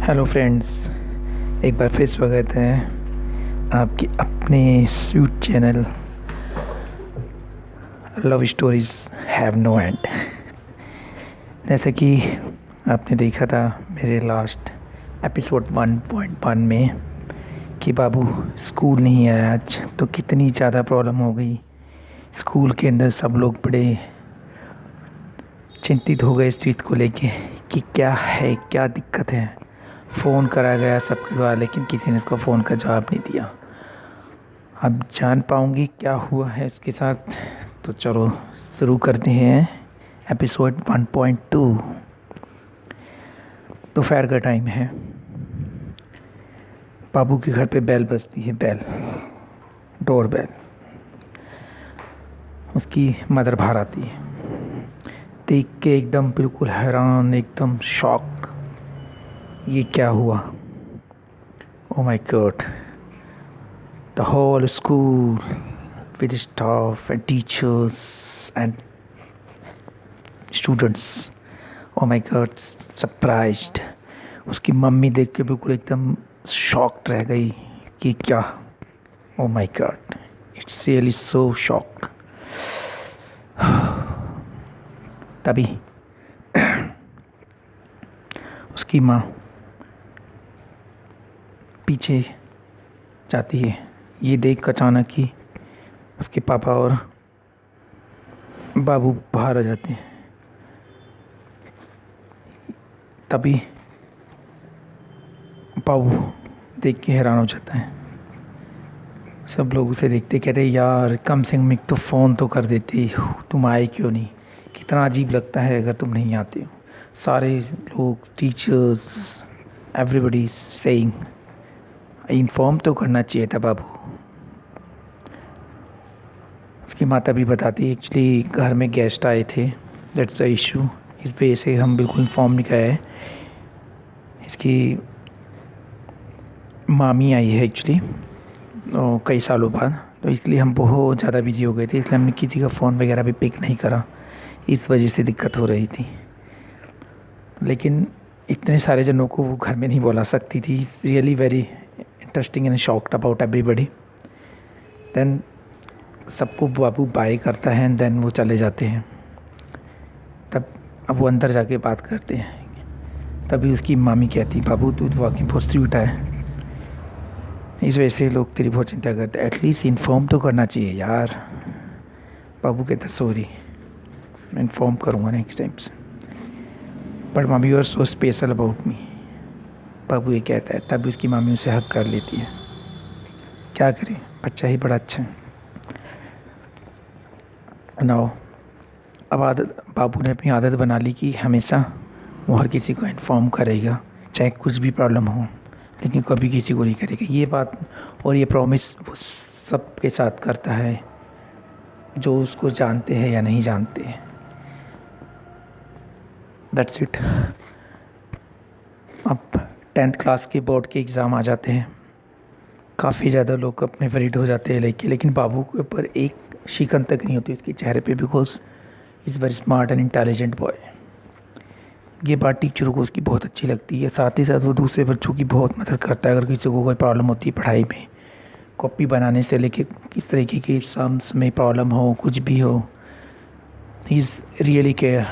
Hello friends, एक बार फिर स्वागत है आपके अपने sweet channel love stories have no end. जैसे कि आपने देखा था मेरे लास्ट एपिसोड 1.1 में कि बाबू स्कूल नहीं आया आज, तो कितनी ज़्यादा प्रॉब्लम हो गई। स्कूल के अंदर सब लोग बड़े चिंतित हो गए इस चीज़ को लेके कि क्या है, क्या दिक्कत है। फ़ोन करा गया सबके द्वारा, लेकिन किसी ने इसको फ़ोन का जवाब नहीं दिया। अब जान पाऊँगी क्या हुआ है उसके साथ। तो चलो शुरू करते हैं एपिसोड 1.2। दोपहर का टाइम है। बाबू के घर पे बेल बजती है, डोर बेल। उसकी मदर बाहर आती है। देख के एकदम बिल्कुल हैरान, एकदम शॉक। ये क्या हुआ? Oh my God! The whole school with staff and teachers and students. Oh my God! Surprised. उसकी मम्मी देख के बिल्कुल एकदम शॉक्ड रह गई कि क्या। Oh my God! It's really so shocked. तभी उसकी माँ पीछे जाती है। ये देख अचानक ही उसके पापा और बाबू बाहर आ जाते हैं। तभी बाबू देख के हैरान हो जाता है। सब लोग उसे देखते कहते यार कम से कम एक तो फ़ोन तो कर देती, तुम आए क्यों नहीं। कितना अजीब लगता है अगर तुम नहीं आते हो। सारे लोग, टीचर्स, एवरीबडी सेइंग इन्फॉर्म तो करना चाहिए था बाबू। उसकी माता भी बताती है एक्चुअली घर में गेस्ट आए थे, दैट्स द इशू। इस वजह से हम बिल्कुल इन्फॉर्म नहीं किया है। इसकी मामी आई है एक्चुअली कई सालों बाद, तो इसलिए हम बहुत ज़्यादा बिजी हो गए थे, इसलिए हमने किसी का फ़ोन वगैरह भी पिक नहीं करा। इस वजह से दिक्कत हो रही थी। लेकिन इतने सारे जनों को वो घर में नहीं बुला सकती थी। Really very interesting and shocked about everybody. Then सबको बाबू बाय करता है एंड देन वो चले जाते हैं। तब अब वो अंदर जाके बात करते हैं। तभी उसकी मामी कहती बाबू तू तो वाकई बहुत स्वीट है, इस वजह से लोग तेरी बहुत चिंता करते हैं, एटलीस्ट इन्फॉर्म तो करना चाहिए यार। बाबू कहता सॉरी, मैं इन्फॉर्म करूँगा नेक्स्ट टाइम से, बट मामी you are so special about me. Babu ये कहता है। तभी उसकी मामी उसे हक कर लेती है। क्या करें, बच्चा ही बड़ा अच्छा है। नाउ अब बाबू ने अपनी आदत बना ली कि हमेशा वो हर किसी को इन्फॉर्म करेगा, चाहे कुछ भी प्रॉब्लम हो, लेकिन कभी किसी को नहीं करेगा। ये बात और ये प्रॉमिस वो सबके साथ करता है जो उसको जानते हैं या नहीं जानते हैं। That's it. अब 10th क्लास के बोर्ड के एग्ज़ाम आ जाते हैं। काफ़ी ज़्यादा लोग अपने वरीड हो जाते हैं लेकिन बाबू के ऊपर एक शिकन तक नहीं होती उसके चेहरे पे, because is very smart and intelligent boy. ये बात टीचरों को उसकी बहुत अच्छी लगती है। साथ ही साथ वो दूसरे बच्चों की बहुत मदद करता है। अगर किसी को कोई प्रॉब्लम होती है पढ़ाई में, कॉपी बनाने से लेके किस तरीके की सम्स में प्रॉब्लम हो, कुछ भी हो, he is really care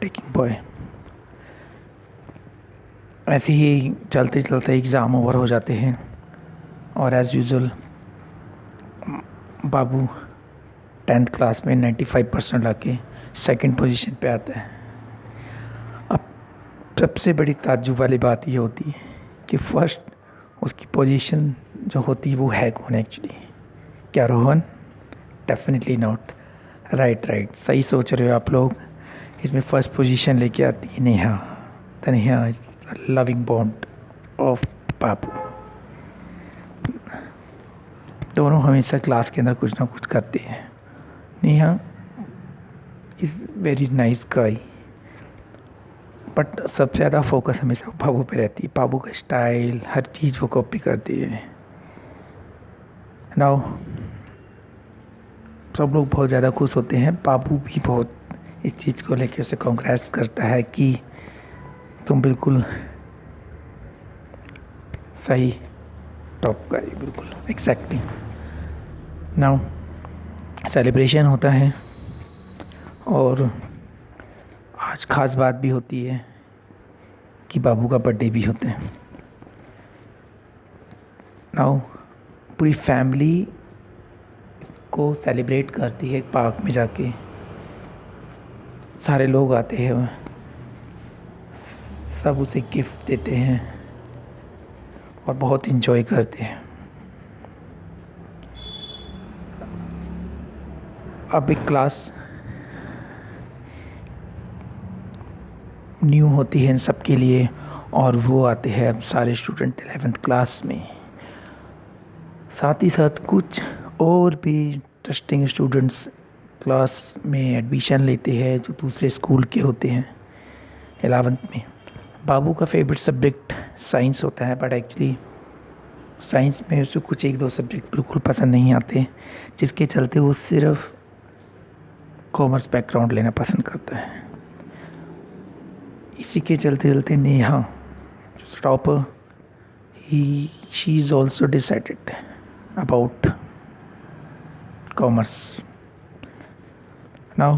taking boy. ऐसे ही चलते चलते एग्ज़ाम ओवर हो जाते हैं और एज़ यूजुअल बाबू 10th क्लास में 95% लाके सेकंड पोजीशन पे आता है। अब सबसे बड़ी ताज्जुब वाली बात ये होती है कि फर्स्ट उसकी पोजीशन जो होती है वो है कौन एक्चुअली? क्या रोहन? Definitely not. राइट, सही सोच रहे हो आप लोग। इसमें फर्स्ट पोजीशन लेके आती है Neha. The Neha loving bond of Babu. दोनों हमेशा क्लास के अंदर कुछ ना कुछ करते हैं। Neha is very nice guy, but सबसे ज़्यादा फोकस हमेशा बाबू पे रहती है। बाबू का स्टाइल, हर चीज़ वो कॉपी करती है। नाउ सब लोग बहुत ज़्यादा खुश होते हैं। बाबू भी बहुत इस चीज़ को लेकर उसे कांग्रेट्स करता है कि तुम बिल्कुल सही टॉप करी, बिल्कुल एग्जैक्टली। नाउ सेलिब्रेशन होता है और आज ख़ास बात भी होती है कि बाबू का बर्थडे भी होता है। नाउ पूरी फैमिली को सेलिब्रेट करती है पार्क में जाके, सारे लोग आते हैं, सब उसे गिफ्ट देते हैं और बहुत इन्जॉय करते हैं। अब एक क्लास न्यू होती है इन सब के लिए और वो आते हैं अब सारे स्टूडेंट 11th क्लास में। साथ ही साथ कुछ और भी इंटरेस्टिंग स्टूडेंट्स क्लास में एडमिशन लेते हैं जो दूसरे स्कूल के होते हैं 11th में। बाबू का फेवरेट सब्जेक्ट साइंस होता है, बट एक्चुअली साइंस में उसे कुछ एक दो सब्जेक्ट बिल्कुल पसंद नहीं आते, जिसके चलते वो सिर्फ कॉमर्स बैकग्राउंड लेना पसंद करता है। इसी के चलते चलते Neha topper she is also decided about commerce now,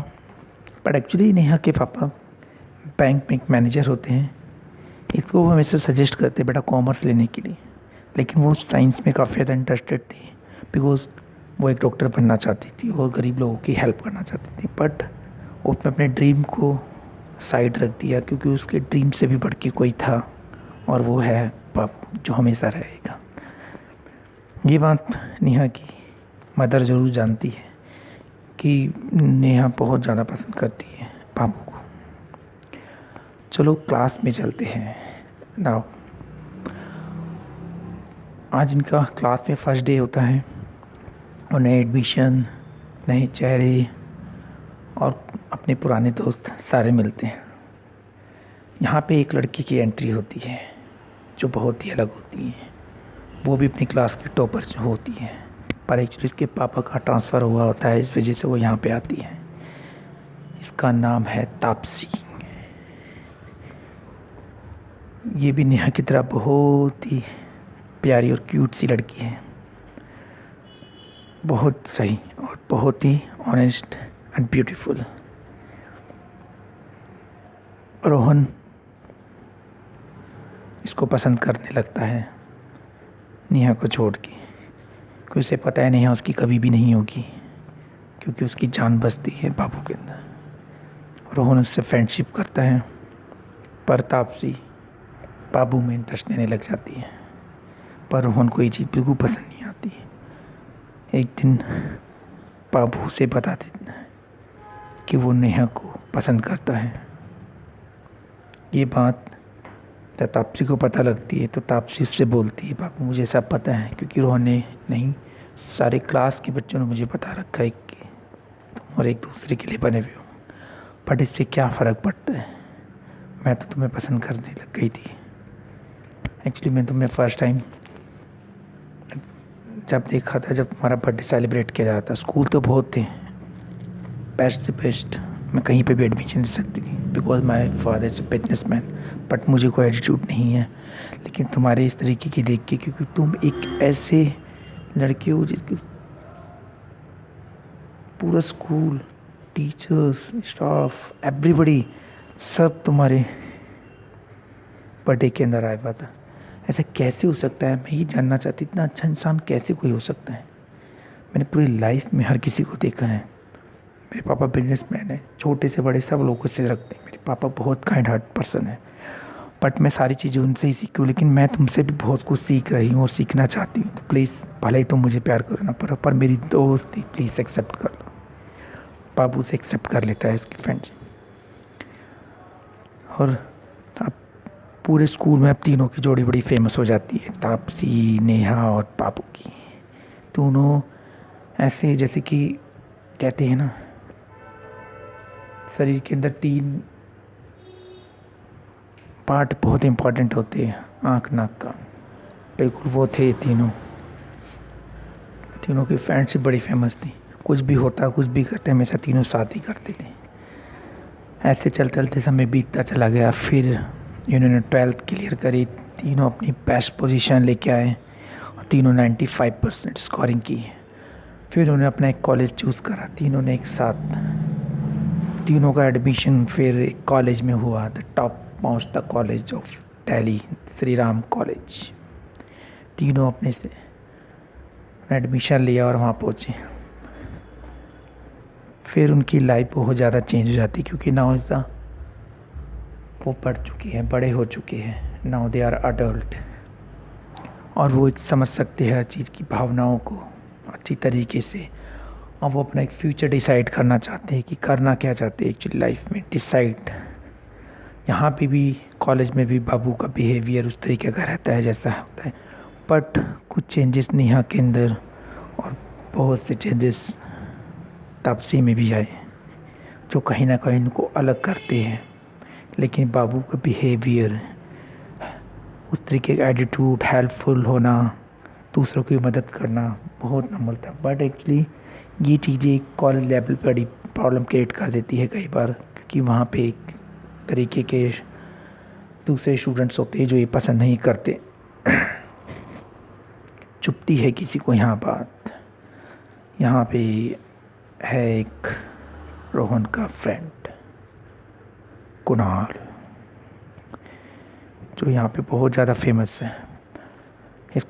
but actually Neha के पापा बैंक में एक मैनेजर होते हैं। इसको वो हमेशा सजेस्ट करते बेटा कॉमर्स लेने के लिए, लेकिन वो साइंस में काफ़ी ज़्यादा इंटरेस्टेड थी बिकॉज वो एक डॉक्टर बनना चाहती थी और गरीब लोगों की हेल्प करना चाहती थी। बट उसने अपने ड्रीम को साइड रख दिया क्योंकि उसके ड्रीम से भी बढ़ के कोई था और वो है बाबू जो हमेशा रहेगा। ये बात नेहा की मदर ज़रूर जानती है कि नेहा बहुत ज़्यादा पसंद करती है बाबू को। चलो क्लास में चलते हैं। नाउ आज इनका क्लास में फर्स्ट डे होता है और नए एडमिशन, नए चेहरे और अपने पुराने दोस्त सारे मिलते हैं। यहाँ पे एक लड़की की एंट्री होती है जो बहुत ही अलग होती है, वो भी अपनी क्लास की टॉपर जो होती है, पर एक्चुअली इसके पापा का ट्रांसफ़र हुआ होता है, इस वजह से वो यहाँ पे आती है। इसका नाम है तापसी। ये भी नेहा की तरह बहुत ही प्यारी और क्यूट सी लड़की है, बहुत सही और बहुत ही ऑनेस्ट एंड ब्यूटीफुल। रोहन इसको पसंद करने लगता है नेहा को छोड़ के, क्योंकि उसे पता है नेहा उसकी कभी भी नहीं होगी क्योंकि उसकी जान बसती है बाबू के अंदर। रोहन उससे फ्रेंडशिप करता है पर तापसी बाबू में इंटरेस्ट लेने लग जाती है, पर रोहन को ये चीज़ बिल्कुल पसंद नहीं आती। एक दिन बाबू से बता देता है कि वो नेहा को पसंद करता है। ये बात जब तापसी को पता लगती है तो तापसी उससे बोलती है बाबू मुझे सब पता है, क्योंकि रोहन ने नहीं सारे क्लास के बच्चों ने मुझे बता रखा है कि तुम और एक दूसरे के लिए बने हुए हो, बट इससे क्या फ़र्क पड़ता है, मैं तो तुम्हें पसंद करने लग गई थी। एक्चुअली मैं तुम्हें फ़र्स्ट टाइम जब देखा था जब तुम्हारा बर्थडे सेलिब्रेट किया जा रहा था। स्कूल तो बहुत थे, बेस्ट से बेस्ट, मैं कहीं पे भी एडमिशन ले सकती थी because my father is businessman, but मुझे कोई एटीट्यूड नहीं है। लेकिन तुम्हारे इस तरीके की देख के, क्योंकि तुम एक ऐसे लड़के हो जिसके पूरा स्कूल, टीचर्स, स्टाफ, एवरीबडी सब तुम्हारे बर्थडे के अंदर आया हुआ था। ऐसा कैसे हो सकता है, मैं ये जानना चाहती, इतना अच्छा इंसान कैसे कोई हो सकता है। मैंने पूरी लाइफ में हर किसी को देखा है। मेरे पापा बिजनेसमैन है, छोटे से बड़े सब लोगों से रखते हैं। मेरे पापा बहुत काइंड हार्ट पर्सन है, बट मैं सारी चीज़ें उनसे ही सीखी हूँ। लेकिन मैं तुमसे भी बहुत कुछ सीख रही हूँ और सीखना चाहती हूँ। तो प्लीज़, भले ही तुम मुझे प्यार करो ना पर मेरी दोस्त थी, प्लीज़ एक्सेप्ट कर लो। बाबू से एक्सेप्ट कर लेता है उसकी फ्रेंडशिप। और अब पूरे स्कूल में अब तीनों की जोड़ी बड़ी फेमस हो जाती है, तापसी, नेहा और बाबू की। दोनों ऐसे जैसे कि कहते हैं ना, शरीर के अंदर 3 पार्ट बहुत इम्पोर्टेंट होते हैं, आँख, नाक, कान, बिल्कुल वो थे तीनों की फ्रेंडशिप बड़ी फेमस थी। कुछ भी होता, कुछ भी करते, हमेशा तीनों साथ ही करते थे। ऐसे चलते चलते समय बीतता चला गया। फिर इन्होंने 12th क्लियर करी तीनों अपनी बेस्ट पोजीशन लेके आए और तीनों 95% स्कोरिंग की। फिर उन्होंने अपना एक कॉलेज चूज़ करा, तीनों ने एक साथ, तीनों का एडमिशन फिर एक कॉलेज में हुआ, the top most the college of Delhi, Shri Ram college. तीनों अपने से एडमिशन लिया और वहाँ पहुँचे। फिर उनकी लाइफ बहुत ज़्यादा चेंज हो जाती क्योंकि नाउ ऐसा वो पढ़ चुके हैं, बड़े हो चुके हैं, नाउ दे आर अडल्ट, और वो एक समझ सकते हैं हर चीज़ की भावनाओं को अच्छी तरीके से, और वो अपना एक फ्यूचर डिसाइड करना चाहते हैं कि करना क्या चाहते हैं एक्चुअली लाइफ में डिसाइड। यहाँ पे भी कॉलेज में भी बाबू का बिहेवियर उस तरीके का रहता है जैसा होता है, बट कुछ चेंजेस नेहा के अंदर और बहुत से चेंजेस तापसी में भी आए जो कहीं ना कहीं उनको अलग करते हैं। लेकिन बाबू का बिहेवियर, उस तरीके का एटीट्यूड, हेल्पफुल होना, दूसरों की मदद करना बहुत नॉर्मल था। बट एक्चुअली ये चीज़ें कॉलेज लेवल पर बड़ी प्रॉब्लम क्रिएट कर देती है कई बार, क्योंकि वहाँ पे एक तरीके के दूसरे स्टूडेंट्स होते हैं जो ये पसंद नहीं करते। चुभती है किसी को यहाँ बात। यहाँ पे है एक रोहन का फ्रेंड कुणाल, जो यहाँ पे बहुत ज़्यादा फेमस है, इस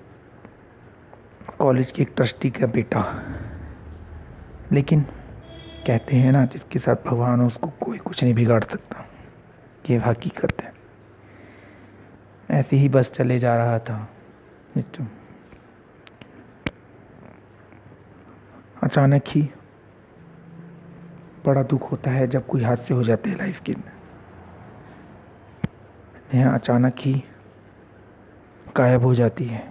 कॉलेज के एक ट्रस्टी का बेटा। लेकिन कहते हैं ना, जिसके साथ भगवान हो उसको कोई कुछ नहीं बिगाड़ सकता, ये हकीकत है। ऐसे ही बस चले जा रहा था, अचानक ही बड़ा दुख होता है जब कोई हादसे हो जाते हैं लाइफ के अंदर। नेहा अचानक ही गायब हो जाती है।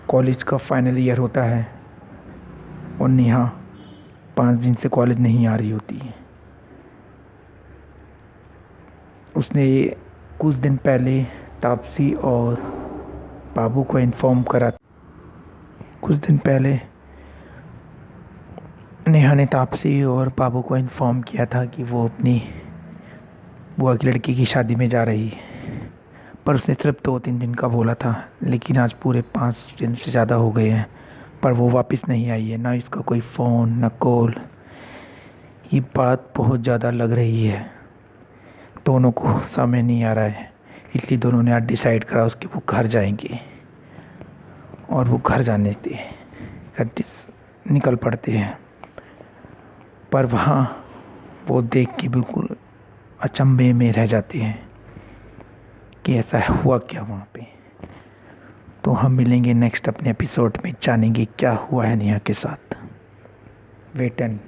कॉलेज का फाइनल ईयर होता है और नेहा 5 दिन से कॉलेज नहीं आ रही होती है। उसने कुछ दिन पहले तापसी और बाबू को इन्फॉर्म करा। कुछ दिन पहले नेहा ने तापसी और बाबू को इन्फॉर्म किया था कि वो अपनी बुआ की लड़की की शादी में जा रही है, पर उसने सिर्फ 2-3 दिन का बोला था। लेकिन आज पूरे 5 दिन से ज़्यादा हो गए हैं, पर वो वापस नहीं आई है, ना इसका कोई फ़ोन ना कॉल। ये बात बहुत ज़्यादा लग रही है, दोनों को समझ नहीं आ रहा है। इसलिए दोनों ने आज डिसाइड करा उसके वो घर जाएंगे, और वो घर जाने से निकल पड़ते हैं। पर वहाँ वो देख के बिल्कुल अचंभे में रह जाते हैं कि ऐसा हुआ क्या वहाँ पे। तो हम मिलेंगे नेक्स्ट अपने एपिसोड में, जानेंगे क्या हुआ है नेहा के साथ। Wait and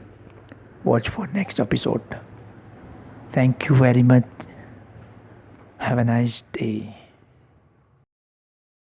watch for next episode. Thank you very much. Have a nice day.